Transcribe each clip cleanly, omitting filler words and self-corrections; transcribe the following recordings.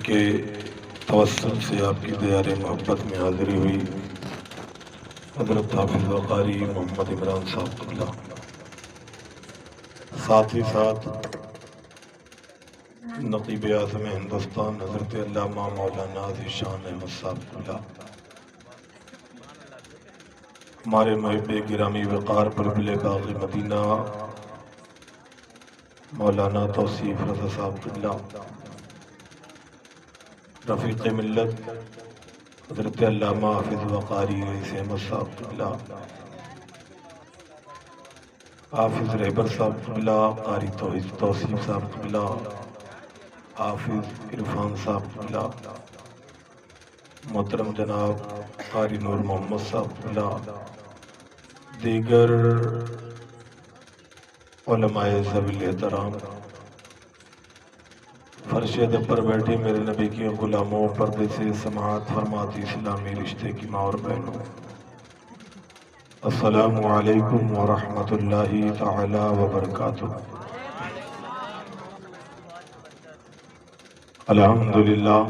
کے توسل سے آپ کی دیار محبت میں حاضری ہوئی حضرت حافظ وقاری محمد عمران صاحب قبلہ، ساتھ ہی ساتھ نقیب اعظم ہندوستان حضرت علامہ مولانا ذیشان احمد صاحب قبلہ، ہمارے محب گرامی وقار بلبل باغ مدینہ مولانا توصیف رضا صاحب قبلہ، رفیق ملت حضرت علامہ حافظ وقاری رئیس احمد صاحب قبلہ، حافظ رہبر صاحب قبلہ، قاری توصیف صاحب قبلہ، حافظ عرفان صاحب قبلہ، محترم جناب قاری نور محمد صاحب قبلہ، دیگر علماء ذوی احترام، فرش ادب پر بیٹھے میرے نبی کے غلاموں، پردے سے سماعت فرماتی اسلامی رشتے کی ماں اور بہنوں، السلام علیکم ورحمۃ اللہ تعالی وبرکاتہ۔ الحمدللہ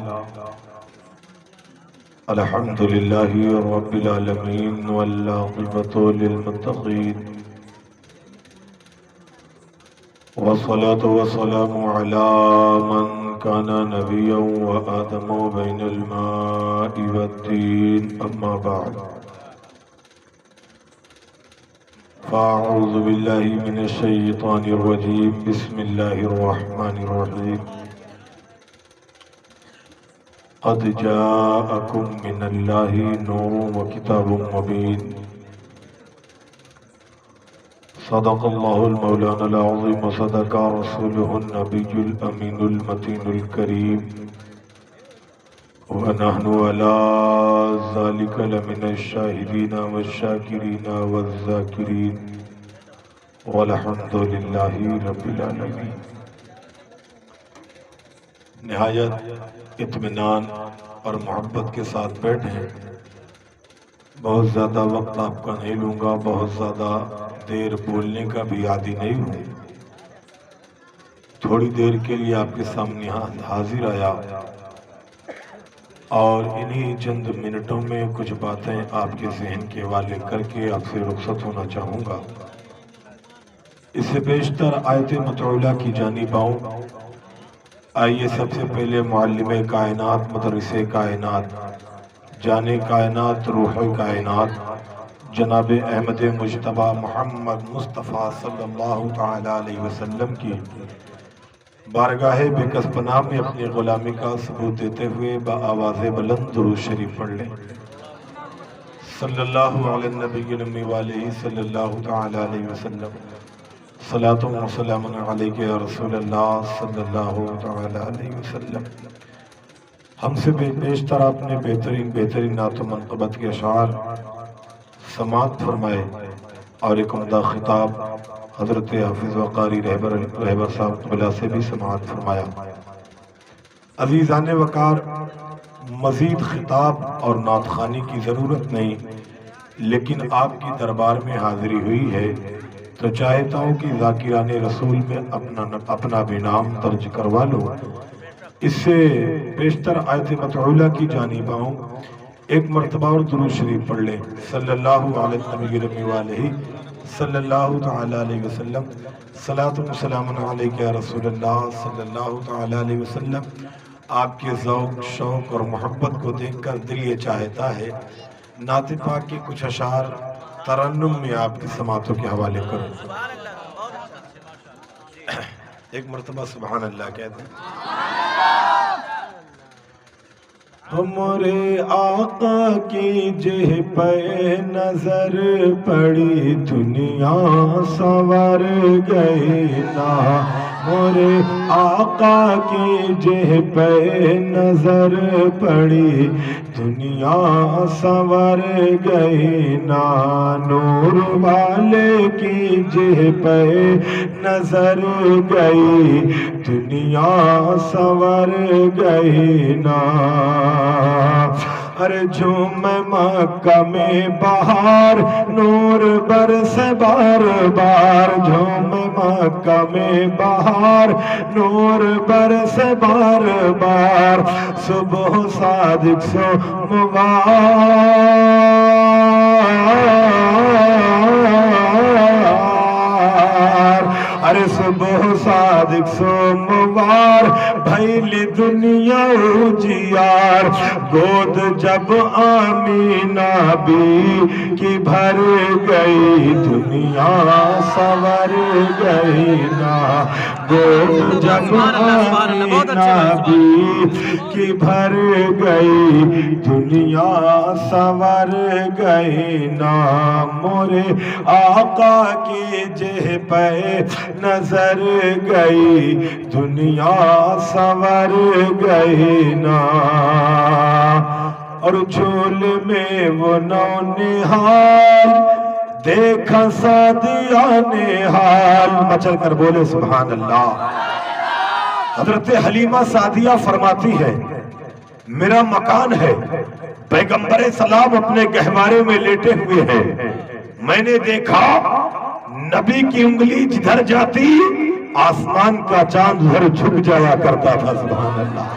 رب العالمین والعاقبۃ للمتقین، والصلاة والسلام على من كان نبيا وآدم بين الماء والدين، أما بعد فأعوذ بالله من الشيطان الرجيم، بسم الله الرحمن الرحيم، قد جاءكم من الله نور وكتاب مبين، صدق الله المولانا العظيم، صدق رسوله النبي الأمين المتين الكريم، ونحن على ذلك لمن الشاهدين والشاكرين والذاكرين، والحمد لله رب العالمين۔ نہایت اطمینان اور محبت کے ساتھ بیٹھیں، بہت زیادہ وقت آپ کا نہیں لوں گا، بہت زیادہ دیر بولنے کا بھی عادی نہیں ہوں، تھوڑی دیر کے لیے آپ کے سامنے حاضر آیا اور انہی چند منٹوں میں کچھ باتیں آپ کے ذہن کے حوالے کر کے آپ سے رخصت ہونا چاہوں گا۔ اس سے بیشتر آیت مطولہ کی جانب آؤں، آئیے سب سے پہلے معلم کائنات، مدرس کائنات، جان کائنات، روح کائنات، جناب احمد مجتبی محمد مصطفیٰ صلی اللہ تعالی علیہ وسلم کی بارگاہ بے کس پناہ میں اپنی غلامی کا ثبوت دیتے ہوئے بآواز بلند درود شریف پڑھ لیں۔ صلی اللہ علیہ النبی الامی وآلہ صلی اللہ تعالی علیہ وسلم، صلاۃ و سلام علیک یا رسول اللہ صلی اللہ تعالی علیہ وسلم۔ ہم سے بیشتر آپ نے بہترین نعت و منقبت کے اشعار سماعت فرمائے اور ایک عمدہ خطاب حضرت حافظ وقاری رہبر صاحب قبلہ سے بھی سماعت فرمایا۔ عزیزان وقار، مزید خطاب اور نعت خوانی کی ضرورت نہیں، لیکن آپ کی دربار میں حاضری ہوئی ہے تو چاہتا ہوں کہ ذاکران رسول میں اپنا بھی نام درج کروا لو۔ اس سے بیشتر آیت مطولہ کی جانب آؤں، ایک مرتبہ اور درود شریف پڑھ لیں۔ صلی اللہ علیہ النبی الأمی وآلہ صلی اللہ تعالی علیہ وسلم، صلاۃ و سلام علیک یا رسول اللہ صلی اللہ تعالی علیہ وسلم۔ آپ کے ذوق، شوق اور محبت کو دیکھ کر دل یہ چاہتا ہے نعت پاک کے کچھ اشعار ترنم میں آپ کی سماعتوں کے حوالے کروں۔ ایک مرتبہ سبحان اللہ کہتے ہیں۔ ہمارے آقا کی جہ پہ نظر پڑی، دنیا سنور گئی نا۔ ہمارے آقا کی جہ پہ نظر پڑی، دنیا سنور گئی نا۔ نور والے کی جہ پہ نظر گئی، دنیا سنور گئی نا۔ ارے جھوم مکہ میں بہار نور برس بار بار جھوم مکہ میں بہار نور برس بار بار صبح صادق سوموار ارے صبح صادق سوموار بھیلی دنیا اجیار گود جب آمینہ بی کی بھر گئی دنیا سور گئی نا گود جب آمینہ بی کی بھر گئی دنیا سور گئی نا مورے آقا کی جہ پہ نظر گئی دنیا سور گئی نا اور جھول میں وہ نونہال دیکھا سعدیہ نے حال مچل کر بولے سبحان اللہ۔ حضرت حلیمہ سعدیہ فرماتی ہے میرا مکان ہے، پیغمبر سلام اپنے گہوارے میں لیٹے ہوئے ہیں، میں نے دیکھا نبی کی انگلی جدھر جاتی آسمان کا چاند ادھر جھک جایا کرتا تھا سبحان اللہ۔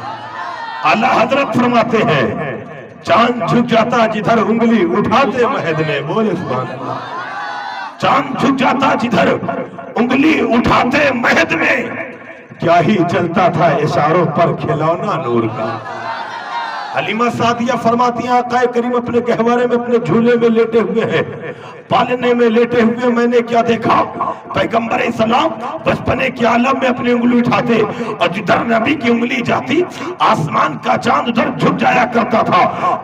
اعلیٰ حضرت فرماتے ہیں چاند جھک جاتا جدھر انگلی اٹھاتے مہد میں بولے سبحان اللہ، چاند جھک جاتا جدھر انگلی اٹھاتے مہد میں کیا ہی چلتا تھا اشاروں پر کھلونا نور کا۔ حلیمہ سعدیہ فرماتی ہیں آقا کریم اپنے گہوارے میں اپنے جھولے میں لیٹے ہوئے ہیں، پالنے میں لیٹے ہوئے میں نے کیا دیکھا پیغمبر اسلام بچپنے کے عالم میں اپنی انگلی اٹھاتے اور جدھر نبی کی انگلی جاتی آسمان کا چاند ادھر جھک جایا کرتا تھا۔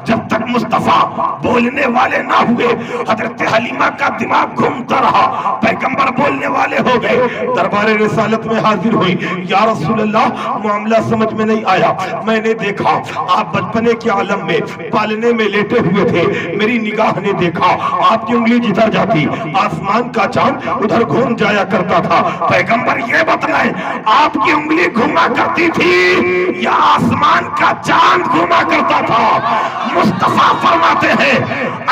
جب تک مصطفیٰ بولنے والے نہ ہوئے حضرت حلیمہ کا دماغ گھومتا رہا، پیغمبر بولنے والے ہو گئے، دربار رسالت میں حاضر ہوئی، یا رسول اللہ معاملہ سمجھ میں نہیں آیا، میں نے دیکھا آپ بچپنے کے عالم میں پالنے میں لیٹے ہوئے تھے، میری نگاہ نے دیکھا آپ کی انگلی جدھر جاتی آسمان کا چاند ادھر گھوم جایا کرتا تھا۔ پیغمبر یہ بتلائیں آپ کی انگلی گھوما کرتی تھی یا آسمان کا چاند گھوما کرتا تھا؟ مصطفیٰ فرماتے ہیں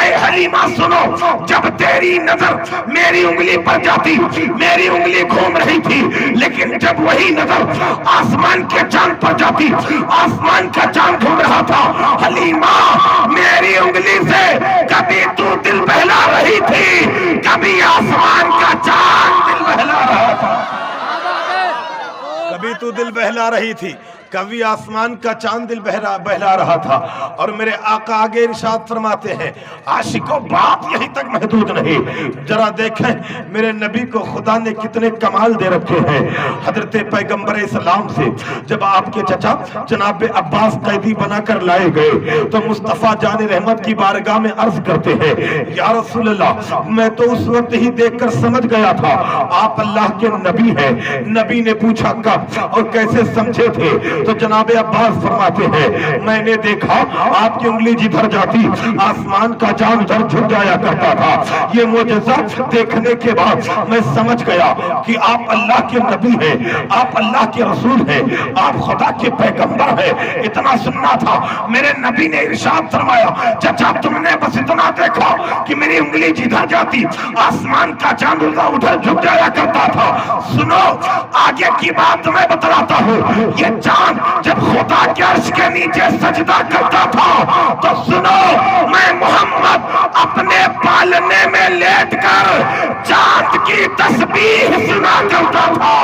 اے حلیمہ سنو، جب تیری نظر میری انگلی پر جاتی میری انگلی گھوم رہی تھی، لیکن جب وہی نظر آسمان کے چاند پر جاتی آسمان کا چاند گھوم رہا تھا۔ حلیمہ میری انگلی سے کبھی تو دل بہلا رہی تھی، کبھی آسمان کا چاند دل بہلا رہا تھا، کبھی تو دل بہلا رہی تھی کبھی آسمان کا چاند دل بہلا رہا تھا۔ اور میرے آقا آگے ارشاد فرماتے ہیں عاشقوں بات یہیں تک محدود نہیں، ذرا دیکھیں میرے نبی کو خدا نے کتنے کمال دے رکھے ہیں۔ حضرت پیغمبر اسلام سے جب آپ کے چچا جناب عباس قیدی بنا کر لائے گئے تو مصطفیٰ جان رحمت کی بارگاہ میں عرض کرتے ہیں یا رسول اللہ میں تو اس وقت ہی دیکھ کر سمجھ گیا تھا آپ اللہ کے نبی ہیں۔ نبی نے پوچھا کب اور کیسے سمجھے تھے؟ تو جناب عباس فرماتے ہیں میں نے دیکھا آپ کی انگلی جدھر جاتی آسمان کا چاند ادھر جھک جایا کرتا تھا۔ یہ معجزہ دیکھنے کے بعد میں سمجھ گیا کہ آپ اللہ کے نبی ہیں، آپ اللہ کے رسول ہیں، آپ خدا کے پیغمبر ہیں۔ اتنا سننا تھا میرے نبی نے ارشاد فرمایا چچا تم نے بس اتنا دیکھا کہ میری انگلی جدھر جاتی آسمان کا چاند ادھر جھک جایا کرتا تھا۔ سنو آگے کی بات میں بتلاتا ہوں، یہ چاند جب خدا کے عرش کے نیچے سجدہ کرتا تھا تو سنو میں محمد اپنے پالنے میں لیٹ کر چاند کی تسبیح سنا کرتا تھا،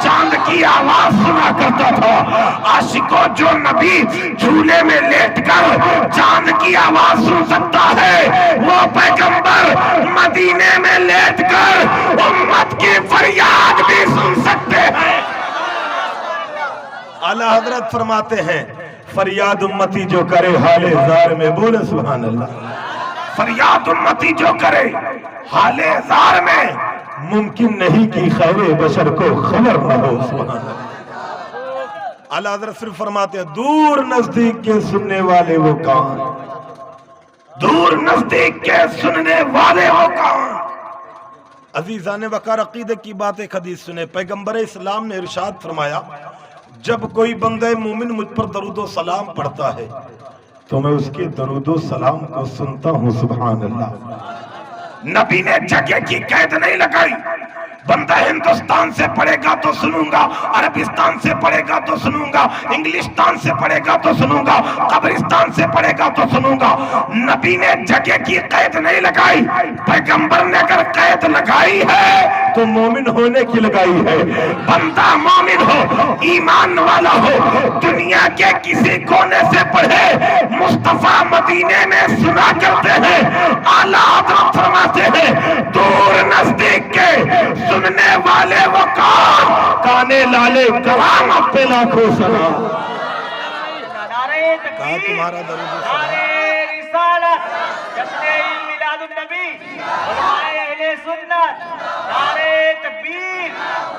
چاند کی آواز سنا کرتا تھا۔ عاشقوں جو نبی جھولے میں لیٹ کر چاند کی آواز سن سکتا ہے وہ پیغمبر مدینے میں لیٹ کر امت کی فریاد بھی سن سکتے ہیں۔ اعلیٰ حضرت فرماتے ہیں فریاد امتی جو کرے حال زار میں بولے سبحان اللہ، فریاد امتی جو کرے حال زار میں ممکن نہیں کہ خیر بشر کو خبر نہ ہو سبحان اللہ۔ اعلیٰ حضرت پھر فرماتے ہیں دور نزدیک کے سننے والے وہ کان، دور نزدیک کے سننے والے وہ کان۔ عزیزان وقار عقیدے کی بات ایک حدیث سنے، پیغمبر اسلام نے ارشاد فرمایا جب کوئی بندہ مومن مجھ پر درود و سلام پڑھتا ہے تو میں اس کے درود و سلام کو سنتا ہوں۔ سبحان اللہ۔ نبی نے جگہ کی قید نہیں لگائی، بندہ ہندوستان سے پڑھے گا تو سنوں گا، عربستان سے پڑھے گا تو سنوں گا، انگلستان سے پڑھے گا تو سنوں گا، قبرستان سے پڑھے گا تو سنوں گا۔ نبی نے جگہ کی قید نہیں لگائی، پیغمبر نے اگر قید لگائی ہے تو مومن ہونے کی لگائی ہے۔ بندہ مومن ہو، ایمان والا ہو، دنیا کے کسی کونے سے پڑھے، مصطفیٰ مدینے میں سنا کرتے ہیں، اعلیٰ حضرت فرماتے ہیں دور نزدیک کے سننے والے وقار، کانے لالے کرامت پہ لاکھوں سلام۔ نعرہ کہا تمہارا تکبیر، درود و نعرہ سلام۔ رسالت، جشن عید میلاد النبی، علماء اہل سنت، نعرہ تکبیر،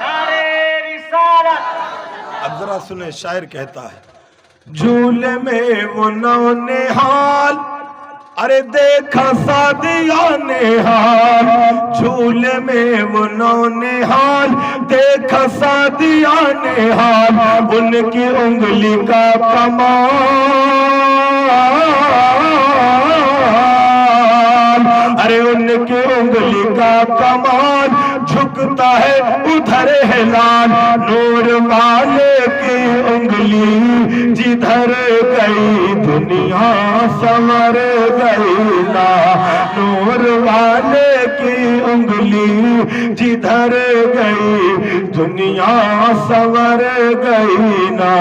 نعرہ رسالت۔ اب ذرا سنیں، شاعر کہتا ہے جھولے میں وہ نونہال، ارے دیکھا سعدیہ نہال، جھولے میں وہ نونہال، دیکھا سعدیہ نہال، ان کی انگلی کا کمال، ارے ان کی انگلی کا کمال، جھکتا ہے ادھر ہلال، نور والے کی انگلی جدھر گئی دنیا سنور گئی نا، نور والے کی انگلی جدھر گئی دنیا سنور گئی نا۔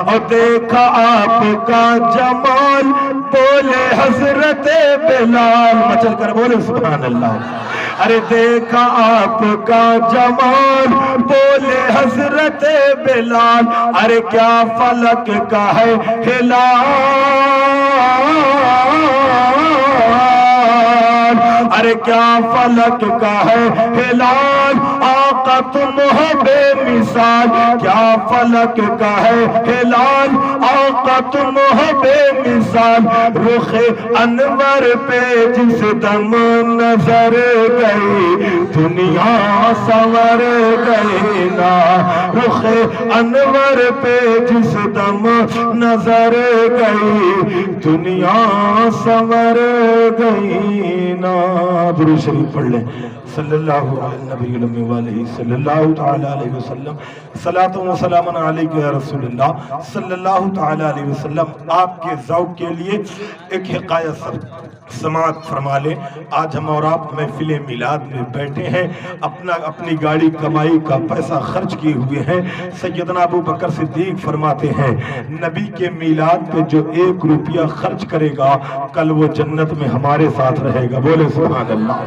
اور دیکھا آپ کا جمال، بولے حضرت بلال، مچل کر بولے سبحان اللہ۔ ارے دیکھا آپ کا جمال، بولے حضرت بلال، ارے کیا فلک کا ہے ہلال، ارے کیا فلک کا ہے ہلال، آقا تم ہو بے مثال، کیا فلک کا ہے ہلال، آقا تم ہو بے مثال، رخ انور پہ جس دم نظر گئی دنیا سنور گئی نا، رخ انور پہ جس دم نظر گئی دنیا سنور گئی نا۔ درود شریف پڑھ لیں، صلی اللہ علیہ نبی الامی وآلہ صلی اللہ تعالی علیہ وسلم، صلاۃ و سلام علیک یا رسول اللہ صلی اللہ تعالی علیہ وسلم۔ آپ کے ذوق کے لیے ایک حکایت سماعت فرما لیں۔ آج ہم اور آپ محفل میلاد میں بیٹھے ہیں، اپنی گاڑی کمائی کا پیسہ خرچ کیے ہوئے ہیں۔ سیدنا ابو بکر صدیق فرماتے ہیں نبی کے میلاد پہ جو 1 روپیہ خرچ کرے گا کل وہ جنت میں ہمارے ساتھ رہے گا، بولے سبحان اللہ۔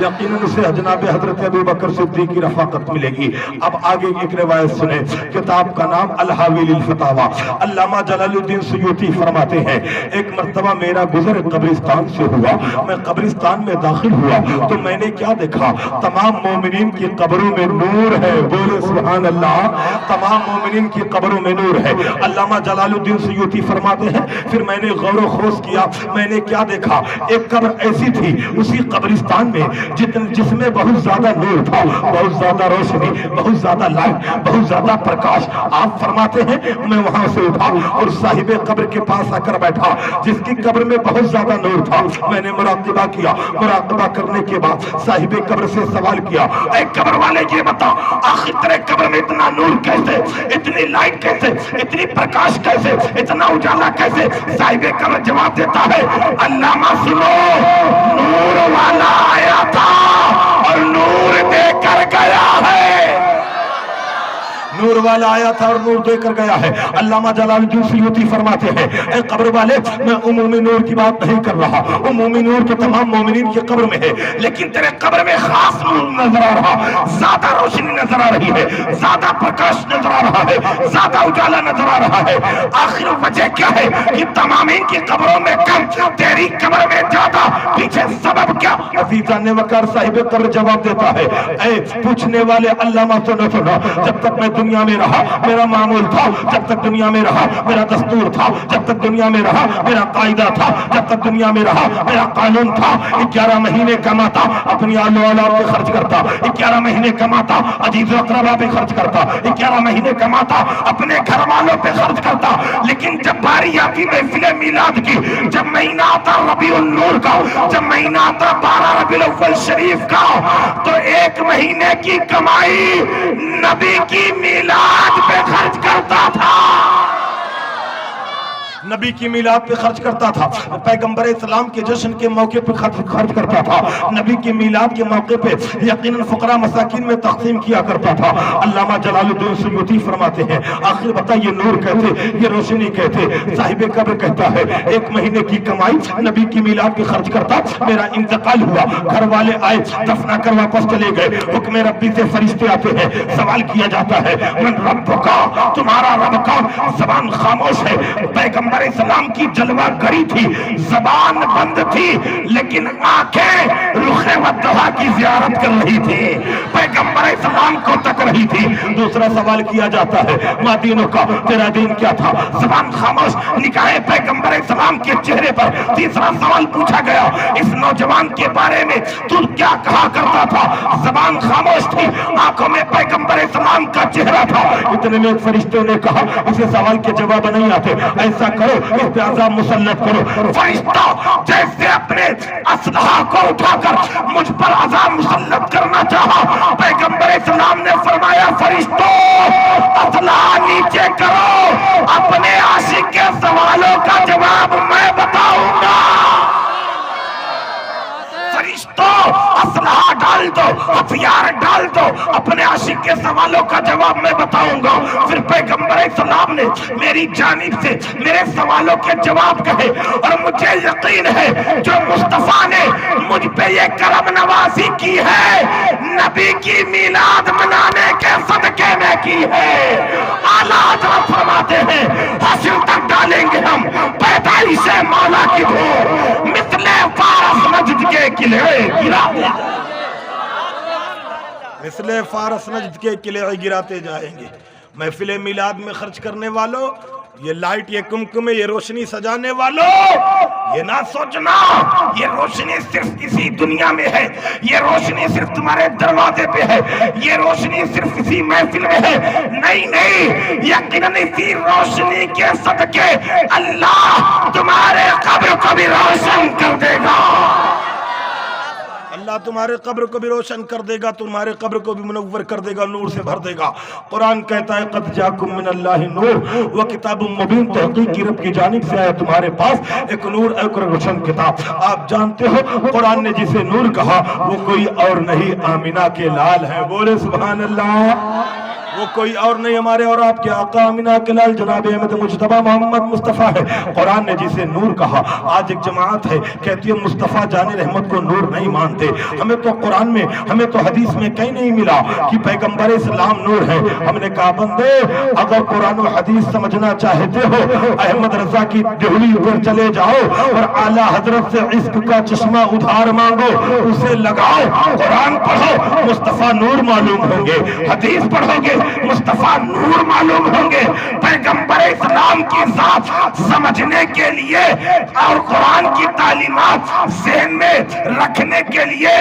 یقیناً اسے جناب حضرت ابو بکر صدیق کی رفاقت ملے گی۔ اب آگے ایک روایت سنیں، کتاب کا نام الحاوی للفتاوی، علامہ جلال الدین سیوطی فرماتے ہیں ایک مرتبہ میرا گزر قبرستان سے ہوا، میں قبرستان میں داخل ہوا تو میں نے کیا دیکھا، تمام مومنین کی قبروں میں نور ہے، بولے سبحان اللہ، تمام مومنین کی قبروں میں نور ہے۔ علامہ جلال الدین سیوطی فرماتے ہیں پھر میں نے غور و خوض کیا، میں نے کیا دیکھا، ایک قبر ایسی تھی اسی قبرستان میں جس میں بہت زیادہ نور تھا، بہت زیادہ روشنی، بہت زیادہ لائٹ، بہت زیادہ پرکاش۔ آپ فرماتے ہیں میں وہاں سے اٹھا اور صاحب قبر کے پاس آ کر بیٹھا جس کی قبر میں بہت زیادہ نور تھا۔ میں نے مراقبہ کیا، مراقبہ کرنے کے بعد صاحب قبر سے سوال کیا، اے قبر والے یہ بتا آخر تیرے قبر میں اتنا نور کیسے، اتنی لائٹ کیسے، اتنی پرکاش کیسے، اتنا اجالا کیسے؟ صاحب قبر جواب دیتا ہے علامہ سنو، نور والا آیا تھا اور نور دے کر گیا ہے، نور والا آیا تھا اور نور دے کر گیا ہے۔ علامہ جلال الدین سیوطی فرماتے ہیں اے قبر والے میں عمومی نور کی بات نہیں کر رہا، عمومی نور تو تمام مومنین کی قبر میں ہے، لیکن تیرے قبر میں خاص نور نظر آ رہا، زیادہ روشنی نظر آ رہی ہے، زیادہ پرکاش نظر آ رہا ہے، زیادہ اجالا نظر آ رہا ہے۔ آخر وجہ کیا ہے کہ تمامین کی قبروں میں کم، تیری قبر میں زیادہ، پیچھے سبب کیا؟ عزیزان وقار صاحب قبر جواب دیتا ہے اے پوچھنے والے علامہ سنو، جب تک میں دنیا میں رہا میرا معمول تھا، جب تک دنیا میں رہا میرا دستور تھا، جب تک دنیا میں رہا میرا قاعدہ تھا، جب تک دنیا میں رہا میرا قانون تھا۔ 11 مہینے کماتا اپنی آل و اولاد پہ خرچ کرتا، 11 مہینے کماتا عزیز و اقربا پہ خرچ کرتا، 11 مہینے کماتا اپنے گھر والوں پہ خرچ کرتا۔ لیکن جب باری آتی محفل میلاد کی، جب مہینہ آتا ربیع النور کا، جب مہینہ آتا 12 ربیع الاول شریف کا، تو 1 مہینے کی کمائی نبی کی میلاد پہ خرچ کرتا تھا، نبی کی میلاد پہ خرچ کرتا تھا، پیغمبر اسلام کے جشن کے موقع پہ خرچ کرتا تھا، نبی کی میلاد کے موقع پہ یقیناً فقراء مساکین میں تقسیم کیا کرتا تھا۔ علامہ جلال الدین سیوطی فرماتے ہیں آخر بتا یہ نور کہتے، یہ روشنی کہتے، صاحب قبر کہتا ہے 1 مہینے کی کمائی نبی کی میلاد پہ خرچ کرتا، میرا انتقال ہوا، گھر والے آئے دفنا کر واپس چلے گئے، حکم ربی سے فرشتے آتے ہیں، سوال کیا جاتا ہے من رب کا، تمہارا رب کون؟ زبان خاموش ہے۔ پیغمبر اسلام کی جلوہ گری تھی، زبان بند تھی، لیکن آنکھیں رخ ودہا کی زیارت کر رہی تھی، پیغمبر اسلام کو تک رہی تھی۔ دوسرا سوال کیا جاتا ہے ما دینوں کا، تیرا دین کیا تھا؟ زبان خاموش، نگاہ پیغمبر اسلام کے چہرے پر۔ تیسرا سوال پوچھا گیا اس نوجوان کے بارے میں تو کیا کہا کرتا تھا؟ زبان خاموش تھی، آنکھوں میں پیغمبر اسلام کا چہرہ تھا۔ اتنے میں فرشتوں نے کہا اسے سوال کے جواب نہیں آتے، ایسا کرو اس پہ عذاب مسلط کرو۔ فرشتہ جیسے اپنے اسلحہ کو اٹھا کر مجھ پر عذاب مسلط کرنا چاہا، پیغمبر اسلام نے فرمایا فرشتوں اسلحہ نیچے کرو، اپنے عاشق کے سوالوں کا جواب میں بتاؤں گا۔ فرشتوں اسلحہ ڈال دو، ہتھیار ڈال دو، اپنے عاشق کے سوالوں کا جواب میں بتاؤں گا۔ پھر پیغمبر اسلام نے میری جانب سے میرے سوالوں کے جواب کہے، اور مجھے یقین ہے جو مصطفیٰ نے مجھ پہ یہ کرم نوازی کی ہے نبی کی میلاد منانے کے صدقے میں کی ہے۔ اعلیٰ حضرت فرماتے ہیں حشر تک ڈالیں گے ہم پیدائش مولا کی دھوم، مثل فارس نجد کے قلعے گراتے جائیں گے، مثل فارس نجد کے قلعے گراتے جائیں گے۔ محفل میلاد میں خرچ کرنے والوں، یہ لائٹ، یہ کمکمے، یہ روشنی سجانے والوں، یہ نہ سوچنا یہ روشنی صرف اسی دنیا میں ہے، یہ روشنی صرف تمہارے دروازے پہ ہے، یہ روشنی صرف اسی محفل میں ہے۔ نہیں نہیں، یقیناً اسی روشنی کے صدقے اللہ تمہارے قبر کو بھی روشن کر دے گا، اللہ تمہارے قبر کو بھی روشن کر دے گا، تمہارے قبر کو بھی منور کر دے گا، نور سے بھر دے گا۔ قرآن کہتا ہے قد جاکم من اللہ نور و کتاب مبین، تحقیق کی رب کی جانب سے آیا تمہارے پاس ایک نور، ایک روشن کتاب۔ آپ جانتے ہو قرآن نے جسے نور کہا وہ کوئی اور نہیں آمینہ کے لال ہیں، بولے سبحان اللہ۔ وہ کوئی اور نہیں ہمارے اور آپ کے آقا آمینہ کے لال جناب احمد مجتبیٰ محمد مصطفیٰ ہے۔ قرآن نے جسے نور کہا، آج ایک جماعت ہے کہتی ہے مصطفیٰ جان رحمت کو نور نہیں مانتے۔ ہمیں تو قرآن میں، ہمیں تو حدیث میں کہیں نہیں ملا کہ پیغمبر اسلام نور ہے۔ ہم نے کہا بندے اگر قرآن و حدیث سمجھنا چاہتے ہو احمد رضا کی دہلی پر چلے جاؤ اور اعلیٰ حضرت سے عشق کا چشمہ ادھار مانگو، اسے لگاؤ، قرآن پڑھو مصطفیٰ نور معلوم ہوں گے، حدیث پڑھو گے مصطفیٰ نور معلوم ہوں گے۔ پیغمبر اسلام کی ذات سمجھنے کے لیے اور قرآن کی تعلیمات ذہن میں رکھنے کے لیے،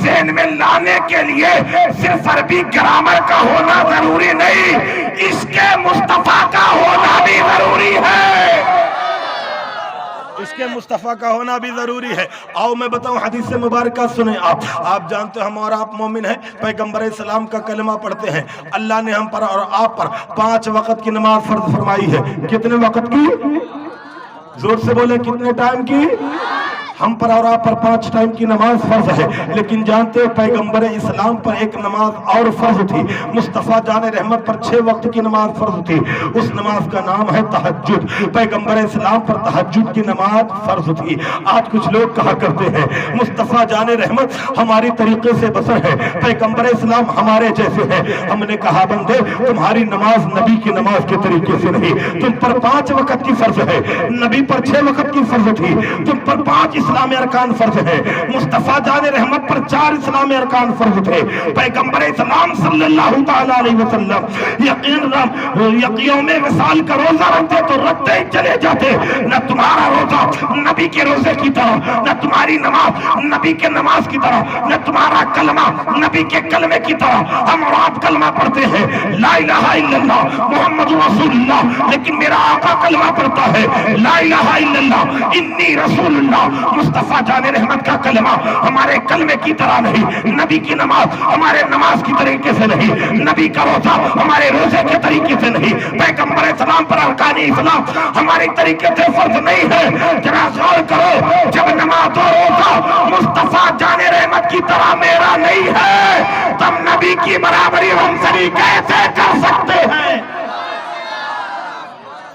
ذہن میں لانے کے لیے صرف عربی گرامر کا ہونا ضروری نہیں، عشق مصطفیٰ کا ہونا بھی ضروری ہے، عشق مصطفیٰ کا ہونا بھی ضروری ہے۔ آؤ میں بتاؤں حدیث مبارکہ سنیں۔ آپ جانتے ہم اور آپ مومن ہیں، پیغمبر اسلام کا کلمہ پڑھتے ہیں، اللہ نے ہم پر اور آپ پر 5 وقت کی نماز فرض فرمائی ہے۔ کتنے وقت کی؟ زور سے بولے کتنے ٹائم کی؟ ہم پر اور آپ پر 5 ٹائم کی نماز فرض ہے، لیکن جانتے ہو پیغمبر اسلام پر ایک نماز اور فرض تھی، مصطفیٰ جان رحمت پر 6 وقت کی نماز فرض تھی، اس نماز کا نام ہے تہجد۔ پیغمبر اسلام پر تہجد کی نماز فرض تھی۔ آج کچھ لوگ کہا کرتے ہیں مصطفیٰ جان رحمت ہماری طریقے سے بسر ہے، پیغمبر اسلام ہمارے جیسے ہیں۔ ہم نے کہا بندے تمہاری نماز نبی کی نماز کے طریقے سے نہیں، تم پر 5 وقت کی فرض ہے، نبی پر 6 وقت کی فرض تھی، تم پر 5 اسلام ارکان فرض ہے، مصطفیٰ جان رحمت پر 4 اسلام ارکان فرض تھے۔ پیغمبر اسلام صلی اللہ تعالیٰ علیہ وسلم یوم وصال کا روزہ رکھتے تو رکھتے ہی چلے جاتے، نہ تمہارا روزہ نبی کے روزے کی طرح، نہ تمہاری نماز نبی کے نماز کی طرح، نہ تمہارا کلمہ نبی کے کلمے کی طرح۔ ہم اور آپ کلمہ پڑھتے ہیں لا الہ الا اللہ محمد رسول اللہ، لیکن میرا آقا کلمہ پڑھتا ہے لا الہ الا اللہ انی رسول اللہ۔ مصطفیٰ جان رحمت کا کلمہ ہمارے کلمے کی طرح نہیں، نبی کی نماز ہمارے نماز کی طریقے سے نہیں، نبی کا روزہ ہمارے روزے کے طریقے سے نہیں، پیغمبر اسلام پر ارکان اسلام ہمارے طریقے سے فرض نہیں ہے۔ ذرا غور کرو، جب نماز و روزہ مصطفیٰ جان رحمت کی طرح میرا نہیں ہے، تب نبی کی برابری ہم سبھی کیسے کر سکتے ہیں؟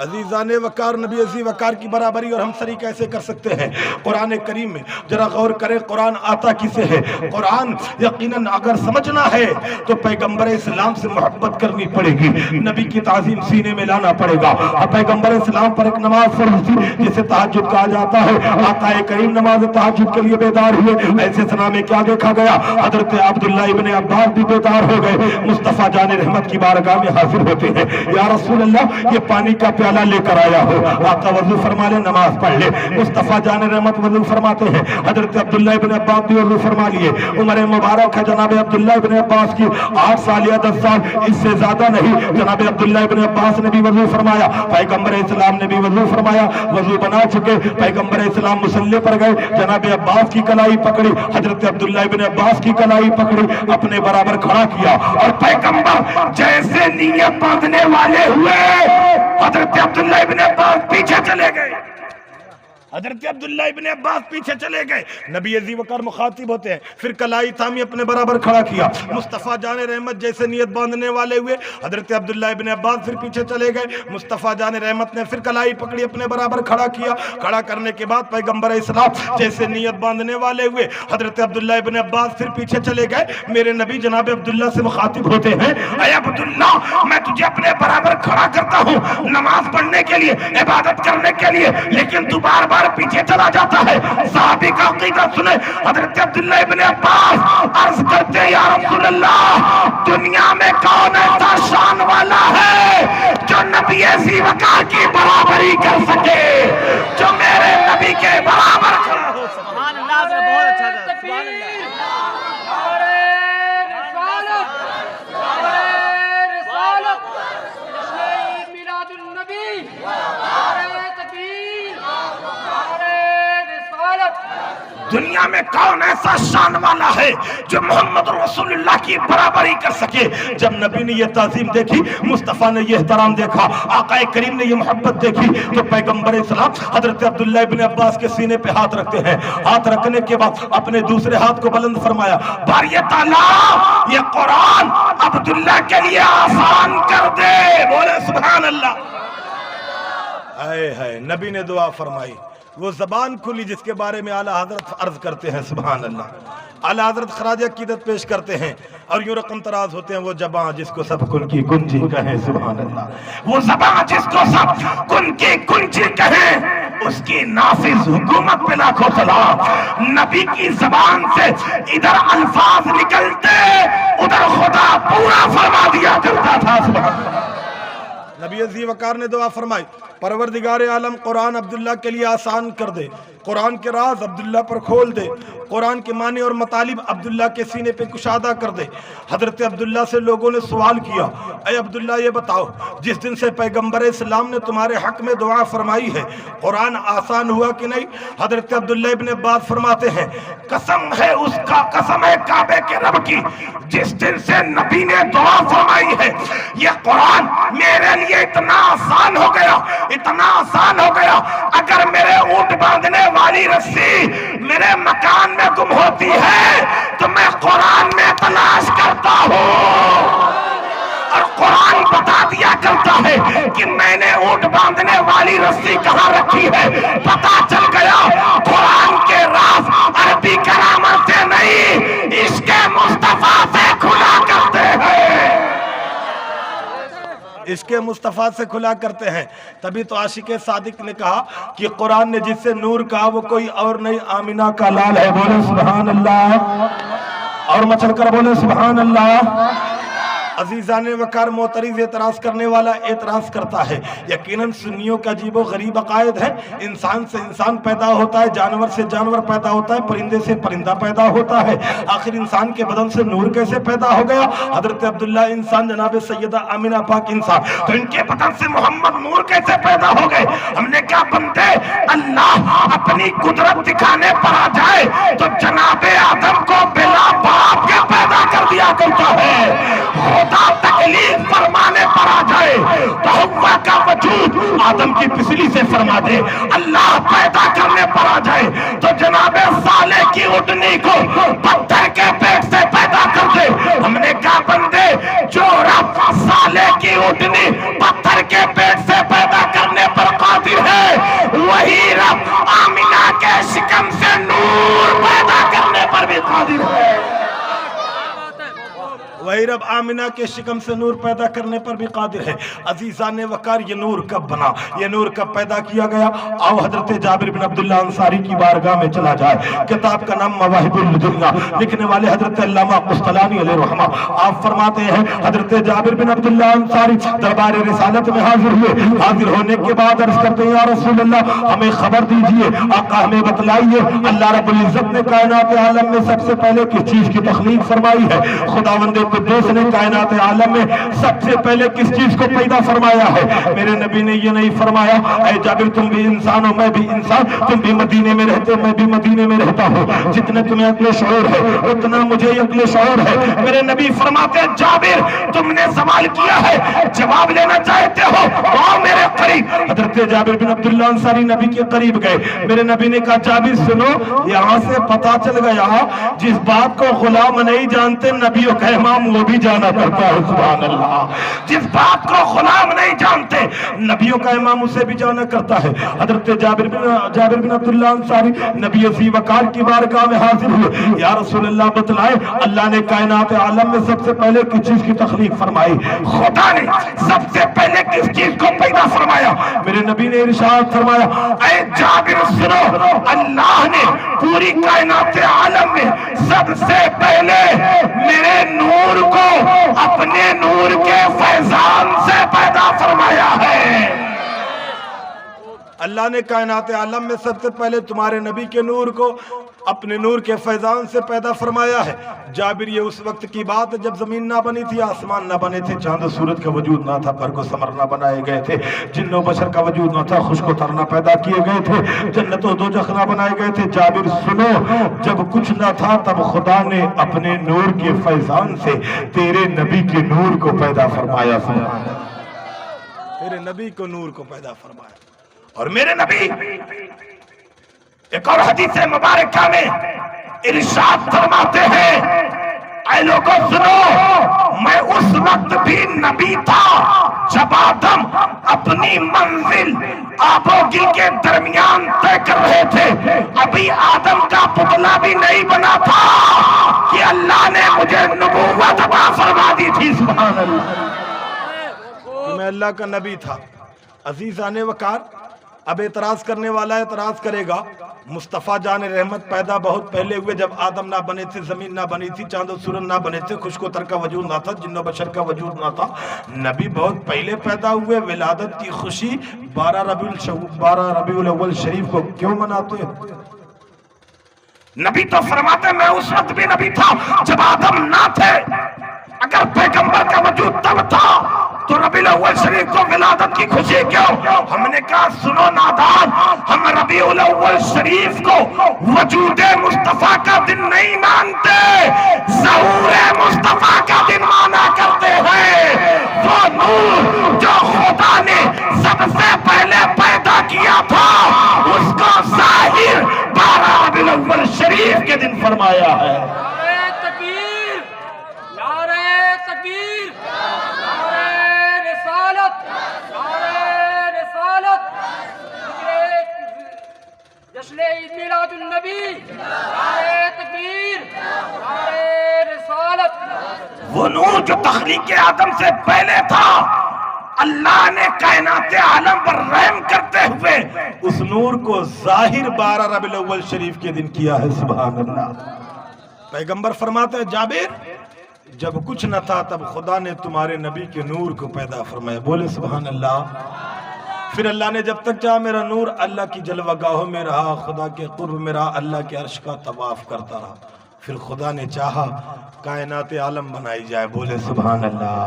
عزیزان وقار، نبی عزیز وقار کی برابری اور ہم سری کیسے کر سکتے ہیں؟ قرآن کریم میں ذرا غور کریں، قرآن آتا کسے ہے؟ قرآن یقیناً اگر سمجھنا ہے تو پیغمبر اسلام سے محبت کرنی پڑے گی، نبی کی تعظیم سینے میں لانا پڑے گا۔ اب پیغمبر اسلام پر ایک نماز فرض تھی جسے تہجد کہا جاتا ہے، آقا کریم نماز تہجد کے لیے بیدار ہوئے، ایسے سنا میں کیا دیکھا گیا؟ حضرت عبداللہ ابن عباس بھی بیدار ہو گئے، مصطفیٰ جان رحمت کی بارگاہ میں حاضر ہوتے ہیں، یا رسول اللہ یہ پانی کا پیالہ لے کر آیا ہو، آقا وضو فرما لے، نماز پڑھ لے۔ مصطفیٰ جان رحمت وضو فرماتے ہیں، حضرت عبداللہ ابن عباس بھی وضو فرما لیے۔ عمر مبارک ہے جناب عبداللہ ابن عباس کی 8 سال یا 10 سال، اس سے زیادہ نہیں، جناب عبداللہ ابن عباس نے بھی وضو فرمایا، پیغمبر اسلام نے بھی وضو فرمایا، وضو بنا چکے پیغمبر اسلام مصلی پر گئے، جناب عباس کی کلائی پکڑی، حضرت عبداللہ ابن عباس کی کلائی پکڑی، اپنے برابر کھڑا کیا، اور پیغمبر جیسے نیت باندھنے والے ہوئے، حضرت عبداللہ ابن عباس پیچھے چلے گئے، حضرت عبداللہ ابن عباس پیچھے چلے گئے، نبی عزیز وقار مخاطب ہوتے ہیں، پھر کلائی تھامی اپنے برابر کھڑا کیا، مصطفیٰ جان رحمت جیسے نیت باندھنے والے ہوئے، حضرت عبداللہ ابن عباس پھر پیچھے چلے گئے، مصطفیٰ جان رحمت نے پھر کلائی پکڑی، اپنے برابر کھڑا کیا، کھڑا کرنے کے بعد پیغمبر اسلام جیسے نیت باندھنے والے ہوئے، حضرت عبداللہ ابن عباس پھر پیچھے چلے گئے، میرے نبی جناب عبداللہ سے مخاطب ہوتے ہیں، اے عبداللہ میں تجھے اپنے برابر کھڑا کرتا ہوں نماز پڑھنے کے لیے، عبادت کرنے کے لیے، لیکن تو بار بار پیچھے چلا جاتا ہے۔ صحابی کا عقیدہ سنیں، حضرت عبداللہ ابن عباس عرض کرتے یا رسول اللہ دنیا میں کون ایسا شان والا ہے جو نبی عزیز وقار کی برابری کر سکے، جو میرے نبی کے برابر کھڑا ہو سکے؟ سبحان اللہ، بہت اچھا تھا، سبحان اللہ۔ دنیا میں کون ایسا شان والا ہے جو محمد رسول اللہ کی برابری کر سکے؟ جب نبی نے یہ تعظیم دیکھی، مصطفیٰ نے یہ احترام دیکھا، آقا کریم نے یہ محبت دیکھی، تو پیغمبر اسلام حضرت عبداللہ ابن عباس کے سینے پہ ہاتھ رکھتے ہیں، ہاتھ رکھنے کے بعد اپنے دوسرے ہاتھ کو بلند فرمایا، باری تعالیٰ یہ قرآن عبداللہ کے لیے آسان کر دے، بولے سبحان اللہ۔ اے نبی نے دعا فرمائی، وہ زبان کھلی جس کے بارے میں اعلیٰ حضرت عرض کرتے ہیں، سبحان اللہ۔ اعلیٰ حضرت خراج عقیدت پیش کرتے ہیں اور یوں رقم تراز ہوتے ہیں، وہ زبان جس کو سب کن کی کنجی کہیں، سبحان اللہ۔ وہ زبان جس کو سب کن کی کنجی کہیں، اس کی نافذ حکومت پہ لاکھوں سلام۔ نبی کی زبان سے ادھر الفاظ نکلتے، ادھر خدا پورا فرما دیا کرتا تھا، سبحان اللہ۔ نبی عزیز وقار نے دعا فرمائی، پروردگار عالم قرآن عبداللہ کے لیے آسان کر دے، قرآن کے راز عبداللہ پر کھول دے، قرآن کے معنی اور مطالب عبداللہ کے سینے پہ کشادہ کر دے۔ حضرت عبداللہ سے لوگوں نے سوال کیا، اے عبداللہ یہ بتاؤ جس دن سے پیغمبر اسلام نے تمہارے حق میں دعا فرمائی ہے قرآن آسان ہوا کہ نہیں؟ حضرت عبداللہ ابن عباس فرماتے ہیں، قسم ہے اس کا، قسم ہے کعبے کے رب کی، جس دن سے نبی نے دعا فرمائی ہے یہ قرآن میرے لیے اتنا آسان ہو گیا، اتنا آسان ہو گیا، اگر میرے اونٹ باندھنے والی رسی میرے مکان میں گم ہوتی ہے تو میں قرآن میں تلاش کرتا ہوں، اور قرآن بتا دیا کرتا ہے کہ میں نے اونٹ باندھنے والی رسی کہاں رکھی ہے۔ پتا چل گیا قرآن کے راز عربی گرامر سے نہیں، عشق مصطفیٰ سے کھلا کرتے ہیں۔ عشق مصطفیٰ سے کھلا کرتے ہیں. تبھی تو عاشق صادق نے کہا کہ قرآن نے جس سے نور کہا وہ کوئی اور نہیں آمینہ کا لال ہے. بولے سبحان اللہ اور مچل کر بولے سبحان اللہ. عزیزان وقار معترض اعتراض کرنے والا اعتراض کرتا ہے یقیناً سنیوں کا عجیب و غریب عقائد ہے. انسان سے انسان پیدا ہوتا ہے, جانور سے جانور پیدا ہوتا ہے, پرندے سے پرندہ پیدا ہوتا ہے, آخر انسان کے بدن سے نور کیسے پیدا ہو گیا؟ حضرت عبداللہ انسان, جناب سیدہ آمینہ پاک انسان, تو ان کے بدن سے محمد نور کیسے پیدا ہو گئے؟ ہم نے کیا بندے اللہ اپنی قدرت دکھانے پر آ جائے تو جناب آدم کو بلا باپ کے پیدا کر دیا کرتا ہے. خدا تکلیف فرمانے پر آ جائے تو حوا کا وجود آدم کی پسلی سے فرما دے. اللہ پیدا کرنے پر آ جائے تو جناب صالح کی اٹھنی کو پتھر کے پیٹ سے پیدا کر دے. ہم نے کہا بندے جو رب صالح کی اٹھنی پتھر کے پیٹ سے پیدا کرنے پر قادر ہے وہی رب آمینہ کے شکم سے نور پیدا کرنے پر بھی قادر ہے. وہی رب آمینہ کے شکم سے نور پیدا کرنے پر بھی قادر ہے. عزیزان وقار یہ نور کب بنا, یہ نور کب پیدا کیا گیا؟ آؤ حضرت جابر بن عبداللہ انصاری کی بارگاہ میں چلا جائے. کتاب کا نام مواہب الدنیا, لکھنے والے حضرت علامہ قسطلانی علیہ رحمہ. آپ فرماتے ہیں حضرت جابر بن عبداللہ انصاری دربار رسالت میں حاضر ہوئے. حاضر ہونے کے بعد عرض کرتے ہیں یا رسول اللہ ہمیں خبر دیجئے, آقا ہمیں بتلائیے اللہ رب العزت نے کائنات عالم میں سب سے پہلے کس چیز کی تخلیق فرمائی ہے؟ خداوند قدوس نے کائنات عالم میں سب سے پہلے کس چیز کو پیدا فرمایا ہے؟ میرے نبی نے یہ نہیں فرمایا اے جابر تم بھی انسان ہو میں بھی انسان, تم بھی مدینے میں رہتے میں بھی مدینے میں رہتا ہوں, جتنے تمہیں عقل شعور ہے اتنا مجھے عقل شعور ہے. میرے نبی فرماتے ہیں جابر تم نے سوال کیا ہے جواب لینا چاہتے ہو آؤ میرے قریب. حضرت جابر بن عبداللہ انصاری نبی کے قریب گئے. میرے نبی نے کہا جابر سنو, یہاں سے پتا چل گیا جس بات کو غلام نہیں جانتے نبیوں کا امام وہ بھی جانا کرتا ہے. سبحان اللہ. جس بات کو غلام نہیں جانتے نبیوں کا امام اسے بھی جانا کرتا ہے. حضرت جابر بن عبداللہ انصاری نبی عزیز وقار کی بارگاہ میں حاضر ہوئے. یا رسول اللہ بتلائے اللہ نے کائنات عالم میں سب سے پہلے کس چیز کی تخلیق فرمائی؟ خدا نے سب سے پہلے کس چیز کو پیدا فرمایا؟ میرے نبی نے ارشاد فرمایا اے جابر سنو, اللہ نے پوری کائنات عالم میں سب سے پہلے میرے نور کو اپنے نور کے فیضان سے پیدا فرمایا ہے. اللہ نے کائنات عالم میں سب سے پہلے تمہارے نبی کے نور کو اپنے نور کے فیضان سے پیدا فرمایا ہے. جابر یہ اس وقت کی بات ہے جب زمین نہ بنی تھی, آسمان نہ بنے تھے, چاند و سورج کا وجود نہ تھا, برگ و ثمر نہ بنائے گئے تھے, جن و بشر کا وجود نہ تھا, خشک و تر نہ پیدا کیے گئے تھے, جنت و دوزخ نہ بنائے گئے تھے. جابر سنو, جب کچھ نہ تھا تب خدا نے اپنے نور کے فیضان سے تیرے نبی کے نور کو پیدا فرمایا. تیرے نبی کو نور کو پیدا فرمایا. اور میرے نبی ایک اور حدیث مبارکہ میں ارشاد فرماتے ہیں اے لوگوں سنو, میں اس وقت بھی نبی تھا جب آدم اپنی منزل آب و گل کے درمیان طے کر رہے تھے. ابھی آدم کا پتلا بھی نہیں بنا تھا کہ اللہ نے مجھے نبوت عطا فرما دی تھی. سبحان اللہ. میں اللہ کا نبی تھا. عزیزان وقار, اب اعتراض کرنے والا اعتراض کرے گا مصطفیٰ جان رحمت پیدا بہت پہلے ہوئے جب آدم نہ بنے تھے, زمین نہ بنی تھی, چاند و سورج نہ بنے تھے, خشک و تر کا وجود نہ تھا, جن و بشر کا وجود نہ تھا. نبی بہت پہلے پیدا ہوئے. ولادت کی خوشی 12 ربیع الاول شریف کو کیوں مناتے ہیں؟ نبی تو فرماتے میں اس وقت بھی نبی تھا جب آدم نہ تھے. اگر پیغمبر کا وجود تب تھا تو ربیع الاول شریف کو ولادت کی خوشی کیوں؟ ہم نے کہا سنو نادان, ہم ربیع الاول شریف کو وجود مصطفیٰ کا دن نہیں مانتے, ظہور مصطفیٰ کا دن مانا کرتے ہیں. وہ نور جو خدا نے سب سے پہلے پیدا کیا تھا اس کو ظاہر 12 ربیع الاول شریف کے دن فرمایا ہے. جشن عید میلاد النبی, نعرہ تکبیر, نعرہ رسالت. وہ نور جو تخلیق آدم سے پہلے تھا اللہ نے کائنات عالم پر رحم کرتے ہوئے اس نور کو ظاہر 12 ربیع الاول شریف کے دن کیا ہے. سبحان اللہ. پیغمبر فرماتے ہیں جابر جب کچھ نہ تھا تب خدا نے تمہارے نبی کے نور کو پیدا فرمایا. بولے سبحان اللہ. پھر اللہ نے جب تک چاہا میرا نور اللہ کی جلوہ گاہوں میں رہا, خدا کے قرب میں رہا, اللہ کے عرش کا طواف کرتا رہا. پھر خدا نے چاہا کائنات عالم بنائی جائے. بولے سبحان اللہ.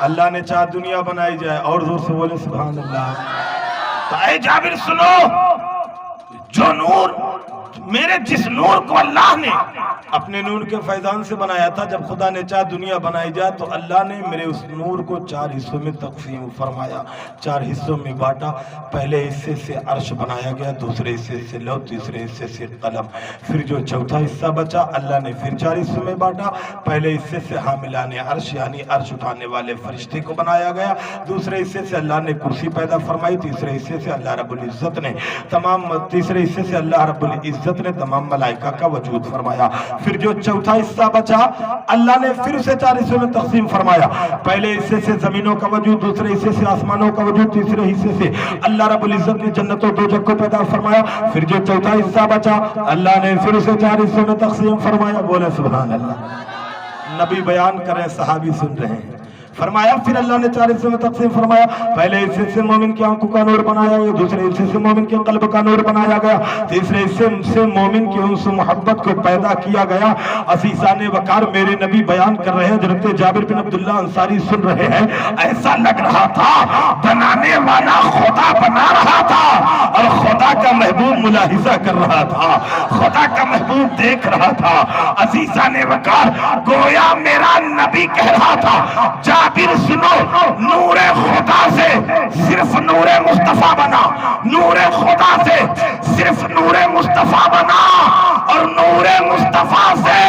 اللہ نے چاہا دنیا بنائی جائے. اور زور سے بولے سبحان اللہ. تو اے جابر سنو, جو نور میرے جس نور کو اللہ نے اپنے نور کے فیضان سے بنایا تھا, جب خدا نے چاہا دنیا بنائی جائے تو اللہ نے میرے اس نور کو 4 حصوں میں تقسیم فرمایا, 4 حصوں میں بانٹا. پہلے حصے سے عرش بنایا گیا, دوسرے حصے سے لوح, تیسرے حصے سے قلم. پھر جو چوتھا حصہ بچا اللہ نے پھر 4 حصوں میں بانٹا. پہلے حصے سے حاملان عرش یعنی عرش اٹھانے والے فرشتے کو بنایا گیا. دوسرے حصے سے اللہ نے کرسی پیدا فرمائی. تیسرے حصے سے اللہ رب العزت نے تیسرے حصے سے اللہ رب العزت نے تمام ملائکہ کا وجود فرمایا. پھر جو چوتھا حصہ بچا اللہ نے پھر اسے 4 حصوں میں تقسیم فرمایا. پہلے حصے سے زمینوں کا وجود, دوسرے حصے سے آسمانوں کا وجود, تیسرے حصے سے اللہ رب العزت نے جنت و دوزخ کو پیدا فرمایا. پھر جو چوتھا حصہ بچا اللہ نے پھر اسے 4 حصوں میں تقسیم فرمایا. بولے سبحان اللہ. نبی بیان کریں, صحابی سن رہے ہیں. فرمایا پھر اللہ نے 4 حصوں میں تقسیم فرمایا. پہلے حصے سے مومن کی آنکھوں کا نور بنایا گیا, دوسرے حصے سے مومن کے قلب کا نور بنایا گیا, تیسرے حصے سے مومن کی انس و محبت کو پیدا کیا گیا. عزیزان وقار میرے نبی بیان کر رہے ہیں, حضرت جابر بن عبداللہ انصاری سن رہے ہیں. ایسا لگ رہا تھا بنانے والا خدا بنا رہا تھا اور خدا کا محبوب ملاحظہ کر رہا تھا, خدا کا محبوب دیکھ رہا تھا. عزیزان وقار گویا میرا نبی کہہ رہا تھا جابر سنو, نور خدا سے صرف نور مصطفیٰ بنا, نور خدا سے صرف نور مصطفیٰ بنا, اور نور مصطفیٰ سے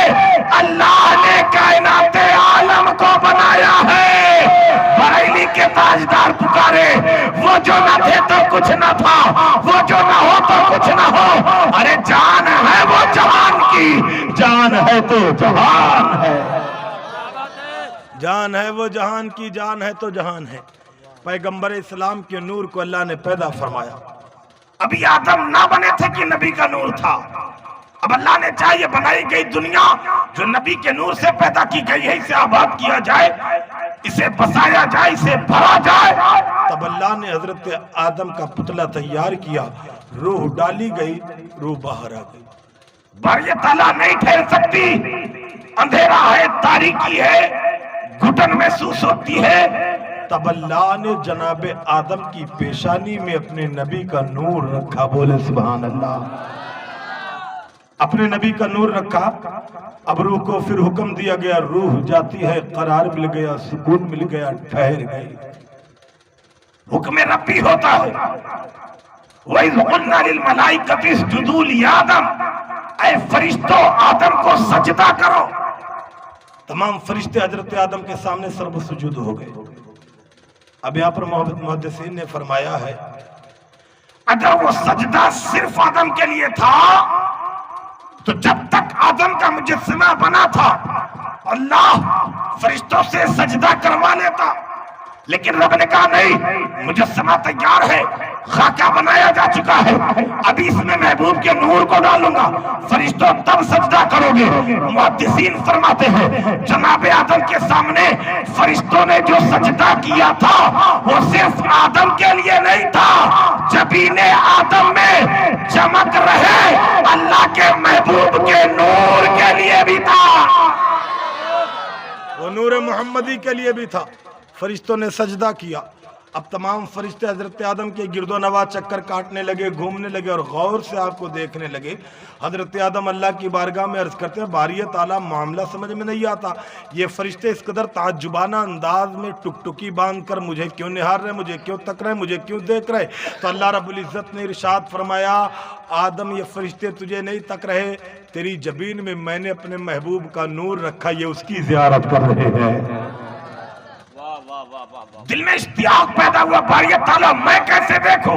اللہ نے کائنات عالم کو بنایا ہے. بریلی کے تاجدار پکارے, وہ جو نہ تھے تو کچھ نہ تھا, وہ جو نہ ہو تو کچھ نہ ہو. ارے جان ہے وہ جہان کی, جان ہے تو جہان ہے, جان ہے وہ جہان کی, جان ہے تو جہان ہے. پیغمبر اسلام کے نور کو اللہ نے پیدا فرمایا. ابھی آدم نہ بنے تھے کہ نبی کا نور تھا. اب اللہ نے چاہیے بنائی گئی دنیا جو نبی کے نور سے پیدا کی گئی ہے, اسے آباد کیا جائے, اسے بسایا جائے, اسے بھرا جائے. تب اللہ نے حضرت آدم کا پتلا تیار کیا, روح ڈالی گئی, روح باہر آ گئی. باری تعالیٰ نہیں ٹھہر سکتی, اندھیرا ہے, تاریکی ہے, گھٹن محسوس ہوتی ہے. تب اللہ نے جناب آدم کی پیشانی میں اپنے نبی کا نور رکھا. بولے سبحان اللہ. اپنے نبی کا نور رکھا. اب روح کو پھر حکم دیا گیا, روح جاتی ہے, قرار مل گیا, سکون مل گیا, ٹھہر گئی. حکم ربی ہوتا ہے. وَإِذْ قُلْنَا لِلْمَلَائِكَةِ اسْجُدُوا لِآدَمَ, اے فرشتوں آدم کو سجدہ کرو. تمام فرشتے حضرت آدم کے سامنے سرب سجود ہو گئے. اب یہاں پر محدثین نے فرمایا ہے اگر وہ سجدہ صرف آدم کے لیے تھا تو جب تک آدم کا مجسمہ بنا تھا اللہ فرشتوں سے سجدہ کروا لیتا, لیکن رب نے کہا نہیں, مجسمہ تیار ہے, خاکہ بنایا جا چکا ہے, ابھی اس میں محبوب کے نور کو ڈالوں گا, فرشتوں تب سجدہ کرو گے. محدثین فرماتے ہیں جناب آدم کے سامنے فرشتوں نے جو سجدہ کیا تھا وہ صرف آدم کے لیے نہیں تھا, جبین آدم میں چمک رہے اللہ کے محبوب کے نور کے لیے بھی تھا, وہ نور محمدی کے لیے بھی تھا. فرشتوں نے سجدہ کیا. اب تمام فرشتے حضرت آدم کے گرد و نواح چکر کاٹنے لگے, گھومنے لگے اور غور سے آپ کو دیکھنے لگے. حضرت آدم اللہ کی بارگاہ میں عرض کرتے ہیں باری تعالیٰ معاملہ سمجھ میں نہیں آتا, یہ فرشتے اس قدر تعجبانہ انداز میں ٹک ٹکی باندھ کر مجھے کیوں نہار رہے, مجھے کیوں تک رہے, مجھے کیوں دیکھ رہے. تو اللہ رب العزت نے ارشاد فرمایا آدم یہ فرشتے تجھے نہیں تک رہے, تیری جبین میں میں نے اپنے محبوب کا نور رکھا, یہ اس کی زیارت کر رہے ہیں. دل میں اشتیاق پیدا ہوا باری تعالیٰ میں کیسے دیکھوں.